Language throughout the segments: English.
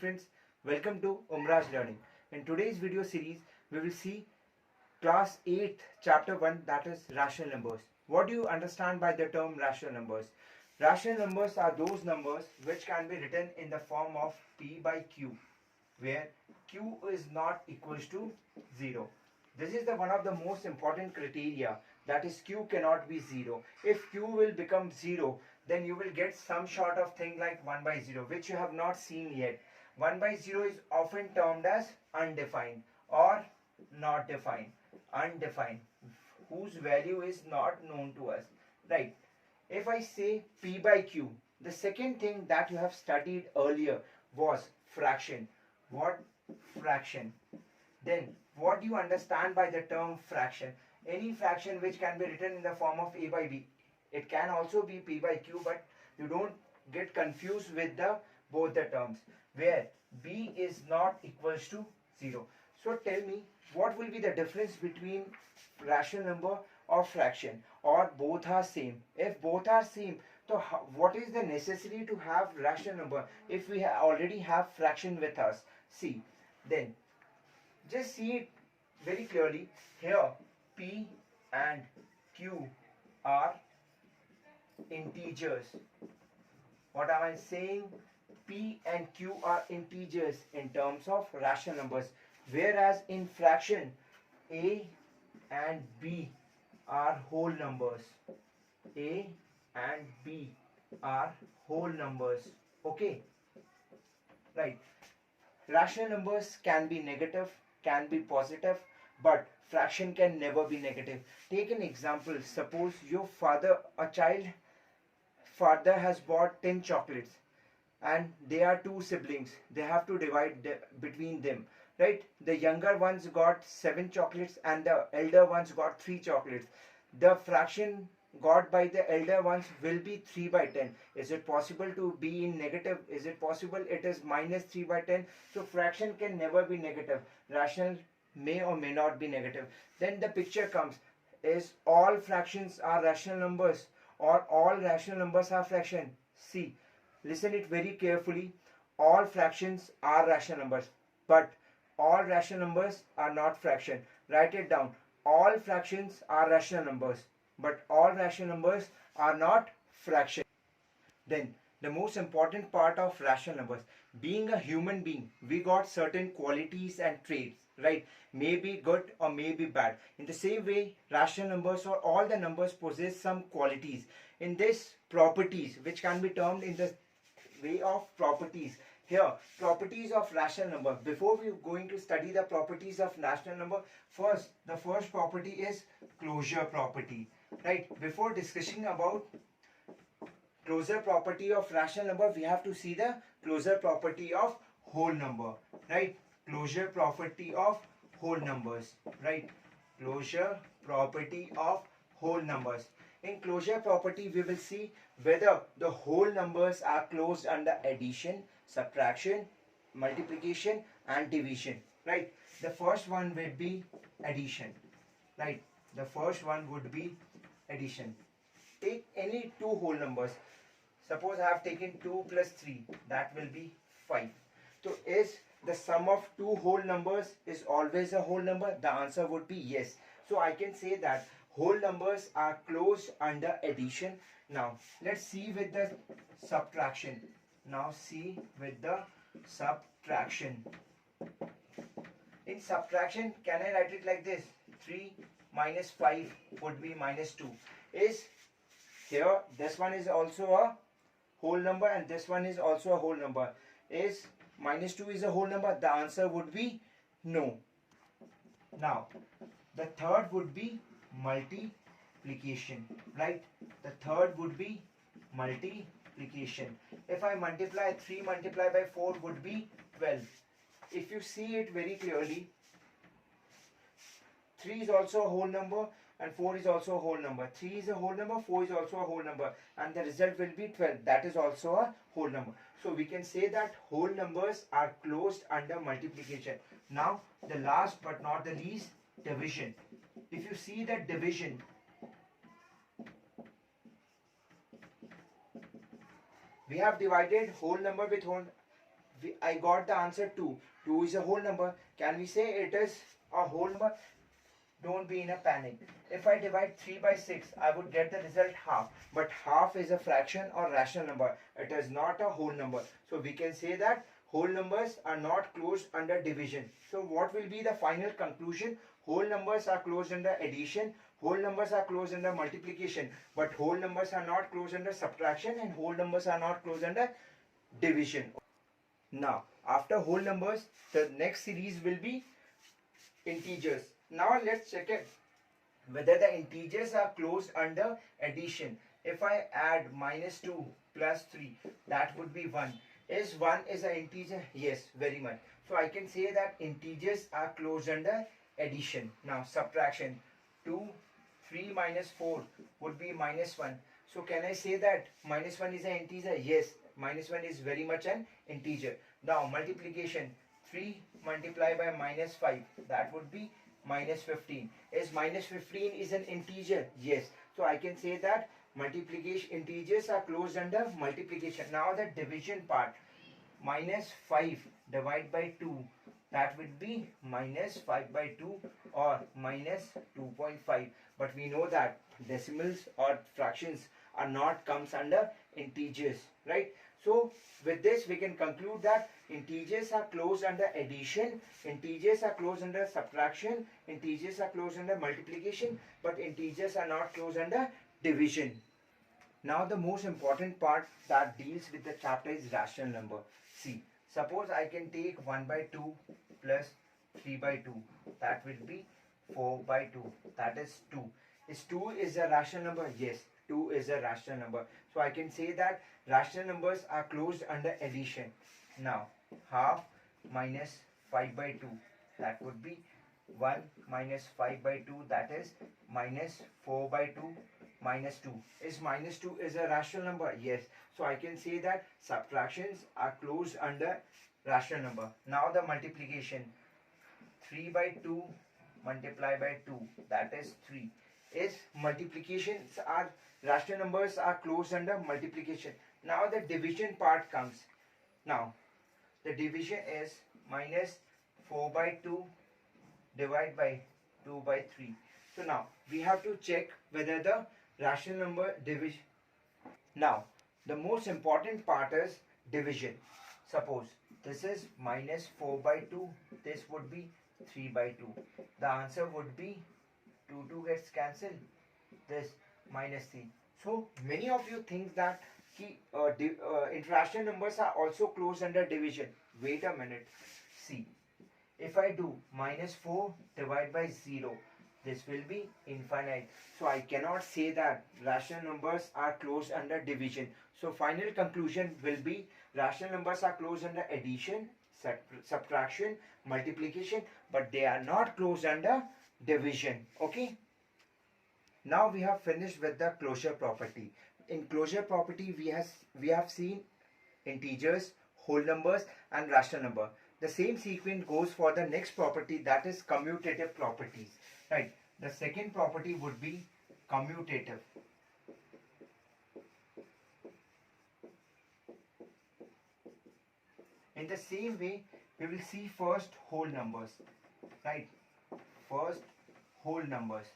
friends, welcome to Umraj Learning. In today's video series, we will see class 8 chapter 1, that is rational numbers. What do you understand by the term rational numbers? Rational numbers are those numbers which can be written in the form of P by Q, where Q is not equals to 0. This is the one of the most important criteria, that is Q cannot be 0. If Q will become 0, then you will get some sort of thing like 1 by 0, which you have not seen yet. 1 by 0 is often termed as undefined or not defined. Undefined, whose value is not known to us, right? If I say P by Q, the second thing that you have studied earlier was fraction. What? Fraction. Then what do you understand by the term fraction? Any fraction which can be written in the form of A by B. It can also be P by Q, but you don't get confused with the both the terms, where B is not equals to 0. So tell me, what will be the difference between rational number or fraction, or both are same? If both are same, so what is the necessity to have rational number if we already have fraction with us? See, then just see it very clearly. Here P and Q are integers. What am I saying? P and Q are integers in terms of rational numbers, whereas in fraction A and B are whole numbers. A and B are whole numbers. Okay, right. Rational numbers can be negative, can be positive, but fraction can never be negative. Take an example. Suppose your father has bought 10 chocolates, and they are two siblings. They have to divide between them, right? The younger ones got 7 chocolates and the elder ones got 3 chocolates. The fraction got by the elder ones will be 3 by 10. Is it possible to be in negative? Is it possible it is minus 3 by 10? So fraction can never be negative. Rational may or may not be negative. Then the picture comes, is all fractions are rational numbers or all rational numbers are fraction? See, listen it very carefully. All fractions are rational numbers, but all rational numbers are not fraction. Write it down. All fractions are rational numbers, but all rational numbers are not fraction. Then the most important part of rational numbers, being a human being, we got certain qualities and traits, right? May be good or may be bad. In the same way, rational numbers or all the numbers possess some qualities. In this properties, which can be termed in the way of properties. Here, properties of rational number. Before we are going to study the properties of rational number, the first property is closure property, right? Before discussing about closure property of rational number, we have to see the closure property of whole number, right? Closure property of whole numbers, right? Closure property of whole numbers. In closure property, we will see whether the whole numbers are closed under addition, subtraction, multiplication and division, right? The first one will be addition, right? The first one would be addition. Take any two whole numbers. Suppose I have taken 2 plus 3, that will be 5. So is the sum of two whole numbers is always a whole number? The answer would be yes. So I can say that whole numbers are closed under addition. Now let's see with the subtraction. Now see with the subtraction. In subtraction, can I write it like this? 3 minus 5 would be minus 2. Is here, this one is also a whole number and this one is also a whole number. Is minus 2 is a whole number? The answer would be no. Now the third would be multiplication, right? The third would be multiplication. If I multiply 3 multiplied by 4 would be 12. If you see it very clearly, 3 is also a whole number and 4 is also a whole number. 3 is a whole number, 4 is also a whole number, and the result will be 12. That is also a whole number. So we can say that whole numbers are closed under multiplication. Now the last but not the least, division. If you see that division, we have divided whole number with whole I got the answer 2. 2 is a whole number. Can we say it is a whole number? Don't be in a panic. If I divide 3 by 6, I would get the result half. But half is a fraction or rational number. It is not a whole number. So we can say that whole numbers are not closed under division. So what will be the final conclusion? Whole numbers are closed under addition. Whole numbers are closed under multiplication. But whole numbers are not closed under subtraction, and whole numbers are not closed under division. Now, after whole numbers, the next series will be integers. Now let's check it whether the integers are closed under addition. If I add -2 plus 3, that would be 1. Is 1 is an integer? Yes, very much. So I can say that integers are closed under addition. Now subtraction. 2, 3 minus 4 would be -1. So can I say that -1 is an integer? Yes, -1 is very much an integer. Now multiplication. 3 multiplied by -5, that would be -15. Is -15 is an integer? Yes. So I can say that multiplication integers are closed under multiplication. Now the division part. -5 divided by 2, that would be -5 by 2 or -2.5. But we know that decimals or fractions are not comes under integers, right? So with this we can conclude that integers are closed under addition, integers are closed under subtraction, integers are closed under multiplication, but integers are not closed under division. Now the most important part that deals with the chapter is rational number. See, suppose I can take 1 by 2 plus 3 by 2, that will be 4 by 2, that is 2. Is 2 is a rational number? Yes, 2 is a rational number. So I can say that rational numbers are closed under addition. Now half minus 5 by 2, that would be 1 minus 5 by 2, that is minus 4 by 2 minus 2. Is minus 2 is a rational number? Yes. So I can say that subtractions are closed under rational number. Now the multiplication. 3 by 2 multiplied by 2, that is 3. Is multiplications are rational numbers are closed under multiplication. Now the division part comes. Now the division is minus 4 by 2 divided by 2 by 3. So now we have to check whether the rational number division. Now the most important part is division. Suppose this is minus 4 by 2, this would be 3 by 2. The answer would be 2 gets cancelled, this minus 3. So many of you think that irrational numbers are also closed under division. Wait a minute. See, if I do minus 4 divided by 0, this will be infinite. So I cannot say that rational numbers are closed under division. So final conclusion will be rational numbers are closed under addition, subtraction, multiplication, but they are not closed under division. Okay. Now we have finished with the closure property. In closure property we have seen integers, whole numbers and rational number. The same sequence goes for the next property, that is commutative properties. Right. The second property would be commutative. In the same way, we will see first whole numbers. Right. First whole numbers.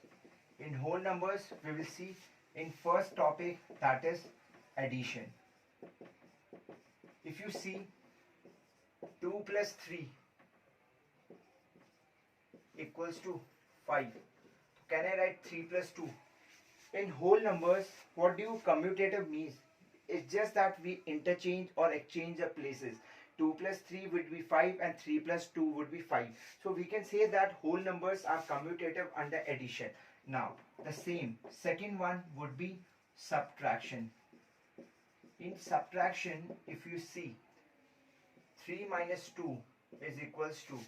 In whole numbers, we will see in first topic, that is addition. If you see 2 plus 3 equals to 5. Can I write 3 plus 2? In whole numbers, what do commutative means? It's just that we interchange or exchange the places. 2 plus 3 would be 5 and 3 plus 2 would be 5. So we can say that whole numbers are commutative under addition. Now the same second one would be subtraction. In subtraction, if you see 3 minus 2 is equals to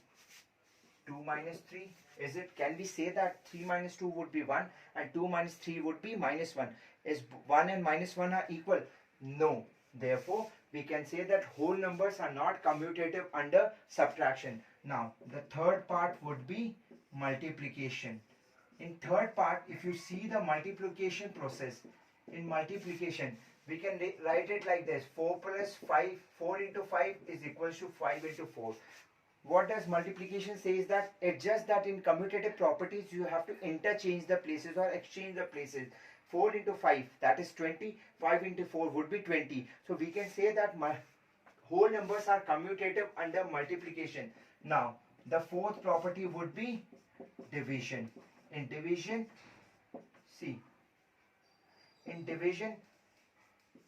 2 minus 3. Is it? Can we say that 3 minus 2 would be 1 and 2 minus 3 would be minus 1? Is 1 and minus 1 are equal? No. Therefore, we can say that whole numbers are not commutative under subtraction. Now, the third part would be multiplication. In third part, if you see the multiplication process, in multiplication, We can write it like this: 4 plus 5, 4 into 5 is equals to 5 into 4. What does multiplication say is that it's just that in commutative properties you have to interchange the places or exchange the places. 4 into 5, that is 20. 5 into 4 would be 20. So we can say that whole numbers are commutative under multiplication. Now the fourth property would be division. In division, see, in division,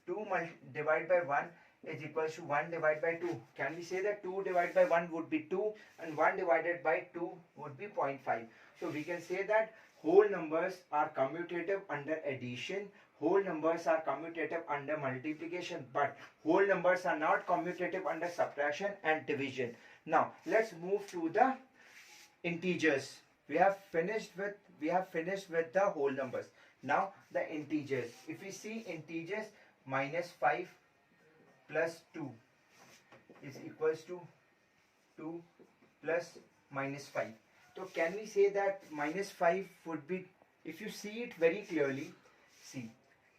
2 divided by 1 is equals to 1 divided by 2. Can we say that 2 divided by 1 would be 2 and 1 divided by 2 would be 0.5. So we can say that whole numbers are commutative under addition, whole numbers are commutative under multiplication, but whole numbers are not commutative under subtraction and division. Now let's move to the integers. We have finished with the whole numbers. Now the integers. If we see integers, minus 5 plus 2 is equals to 2 plus minus 5. So can we say that minus 5 would be, if you see it very clearly, see,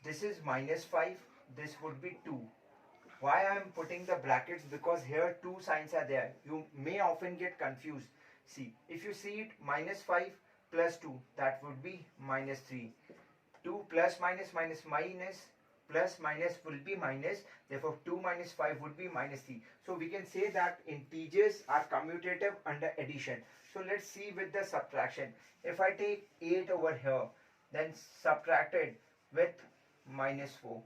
this is minus 5, this would be 2. Why I am putting the brackets? Because here two signs are there. You may often get confused. See, if you see it, minus 5 plus 2, that would be minus 3. 2 plus minus minus minus plus minus will be minus, therefore 2 minus 5 would be minus 3. So we can say that integers are commutative under addition. So let's see with the subtraction. If I take 8 over here, then subtracted with minus 4.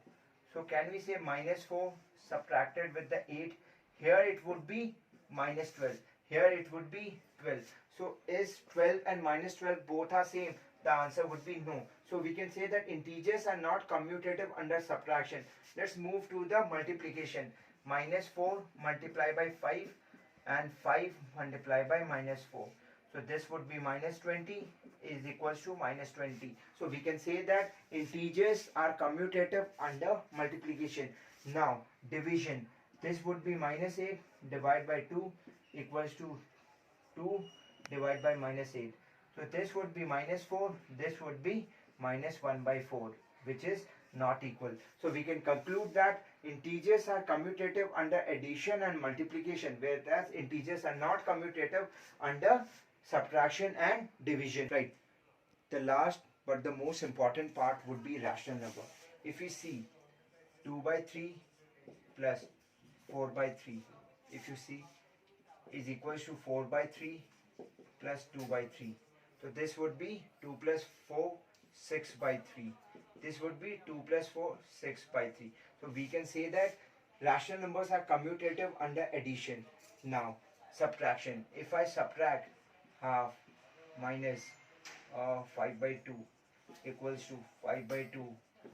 So can we say minus 4 subtracted with the 8? Here it would be minus 12. Here it would be 12. So is 12 and minus 12 both are same? The answer would be no. So we can say that integers are not commutative under subtraction. Let's move to the multiplication. Minus 4 multiplied by 5 and 5 multiplied by minus 4. So this would be minus 20 is equals to minus 20. So we can say that integers are commutative under multiplication. Now division. This would be minus 8 divided by 2 equals to 2 divided by minus 8. So this would be minus 4, this would be minus 1 by 4, which is not equal. So we can conclude that integers are commutative under addition and multiplication, whereas integers are not commutative under subtraction and division. Right. The last but the most important part would be rational number. If we see 2 by 3 plus 4 by 3, if you see, is equals to 4 by 3 plus 2 by 3. So this would be 2 plus 4, 6 by 3. This would be 2 plus 4, 6 by 3. So we can say that rational numbers are commutative under addition. Now subtraction. If I subtract half minus 5 by 2 equals to 5 by 2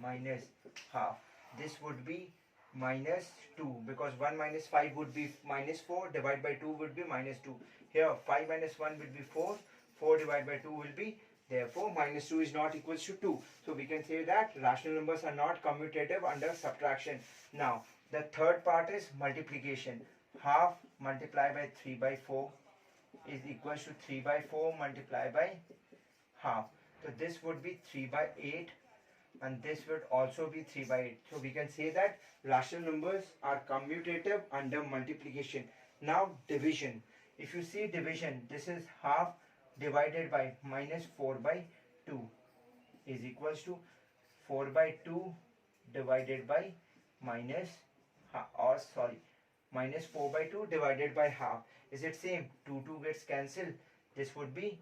minus half. This would be minus 2, because 1 minus 5 would be minus 4, divided by 2 would be minus 2. Here 5 minus 1 will be 4, 4 divided by 2 will be, therefore minus 2 is not equals to 2. So we can say that rational numbers are not commutative under subtraction. Now the third part is multiplication. Half multiplied by 3 by 4 is equals to 3 by 4 multiplied by half. So this would be 3 by 8 and this would also be 3 by 8. So we can say that rational numbers are commutative under multiplication. Now division. If you see division, this is half divided by minus 4 by 2 is equals to 4 by 2 divided by minus minus 4 by 2 divided by half. Is it same? 2 gets cancelled. This would be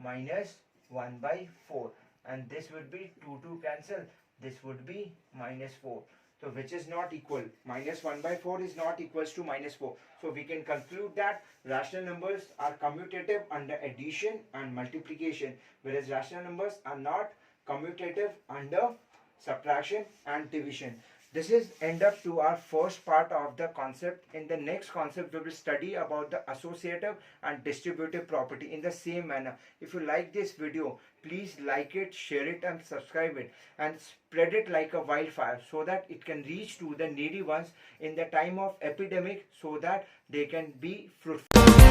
minus 1 by 4 and this would be 2 cancel. This would be minus 4. So which is not equal. Minus 1 by 4 is not equals to minus 4. So we can conclude that rational numbers are commutative under addition and multiplication, whereas rational numbers are not commutative under subtraction and division. This is end up to our first part of the concept. In the next concept, we will study about the associative and distributive property in the same manner. If you like this video, please like it, share it and subscribe it and spread it like a wildfire so that it can reach to the needy ones in the time of epidemic so that they can be fruitful.